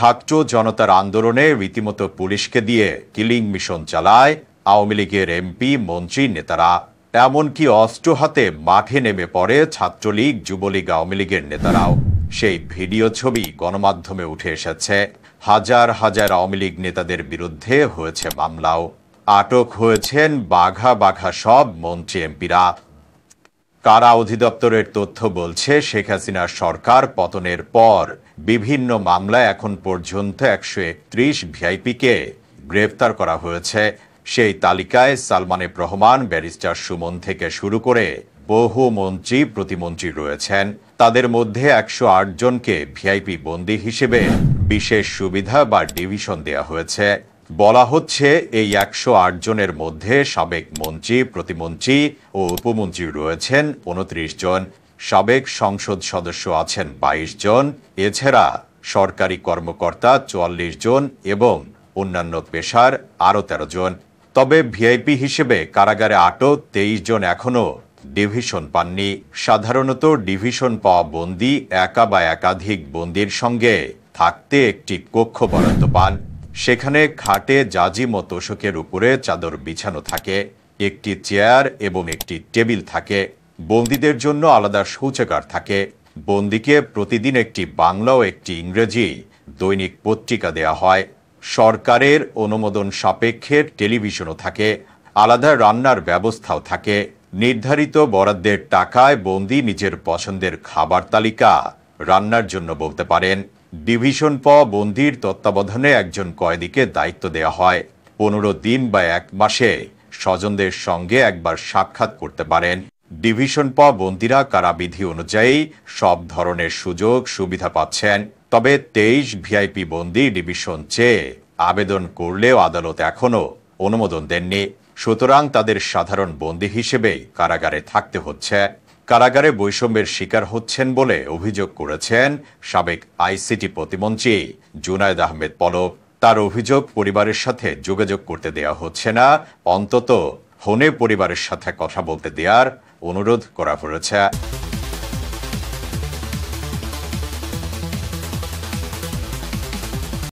ছাত্র জনতার আন্দোলনে রীতিমতো পুলিশকে দিয়ে কিলিং মিশন চালায় আওয়ামী লীগের এমপি মন্ত্রী নেতারা। এমনকি অস্ত্র হাতে মাঠে নেমে পড়ে ছাত্রলীগ যুবলীগ আওয়ামী লীগের নেতারাও। সেই ভিডিও ছবি গণমাধ্যমে উঠে এসেছে। হাজার হাজার আওয়ামী লীগ নেতাদের বিরুদ্ধে হয়েছে মামলাও। আটক হয়েছেন বাঘা বাঘা সব মন্ত্রী এমপিরা। কারা অধিদপ্তরের তথ্য বলছে, শেখ হাসিনার সরকার পতনের পর বিভিন্ন মামলায় এখন পর্যন্ত 131 ভিআইপিকে গ্রেফতার করা হয়েছে। সেই তালিকায় সালমান এফ রহমান, ব্যারিস্টার সুমন থেকে শুরু করে বহু মন্ত্রী প্রতিমন্ত্রী রয়েছেন। তাদের মধ্যে 108 জনকে ভিআইপি বন্দী হিসেবে বিশেষ সুবিধা বা ডিভিশন দেওয়া হয়েছে। বলা হচ্ছে, এই 108 জনের মধ্যে সাবেক মন্ত্রী, প্রতিমন্ত্রী ও উপমন্ত্রী রয়েছেন 29 জন। সাবেক সংসদ সদস্য আছেন 22 জন। এছাড়া সরকারি কর্মকর্তা 44 জন এবং অন্যান্য পেশার আরও 13 জন। তবে ভিআইপি হিসেবে কারাগারে আটক 23 জন এখনও ডিভিশন পাননি। সাধারণত ডিভিশন পাওয়া বন্দী একা বা একাধিক বন্দীর সঙ্গে থাকতে একটি কক্ষ বরাদ্দ পান। সেখানে খাটে জাজিম ও তোশকের উপরে চাদর বিছানো থাকে, একটি চেয়ার এবং একটি টেবিল থাকে। বন্দীদের জন্য আলাদা শৌচাগার থাকে। বন্দীকে প্রতিদিন একটি বাংলা ও একটি ইংরেজি দৈনিক পত্রিকা দেয়া হয়। সরকারের অনুমোদন সাপেক্ষে টেলিভিশনও থাকে। আলাদা রান্নার ব্যবস্থাও থাকে। নির্ধারিত বরাদ্দের টাকায় বন্দী নিজের পছন্দের খাবার তালিকা রান্নার জন্য বলতে পারেন। ডিভিশন পাওয়া বন্দীর তত্ত্বাবধানে একজন কয়েদিকে দায়িত্ব দেওয়া হয়। 15 দিন বা 1 মাসে স্বজনদের সঙ্গে একবার সাক্ষাৎ করতে পারেন। ডিভিশন পাওয়া বন্দীরা কারাবিধি অনুযায়ী সব ধরনের সুযোগ সুবিধা পাচ্ছেন। তবে 23 ভিআইপি বন্দী ডিভিশন চেয়ে আবেদন করলেও আদালত এখনও অনুমোদন দেননি। সুতরাং তাদের সাধারণ বন্দী হিসেবেই কারাগারে থাকতে হচ্ছে। কারাগারে বৈষম্যের শিকার হচ্ছেন বলে অভিযোগ করেছেন সাবেক আইসিটি প্রতিমন্ত্রী জুনায়েদ আহমেদ পলক। তার অভিযোগ, পরিবারের সাথে যোগাযোগ করতে দেওয়া হচ্ছে না, অন্তত ফোনে পরিবারের সাথে কথা বলতে দেওয়ার অনুরোধ করা হয়েছে।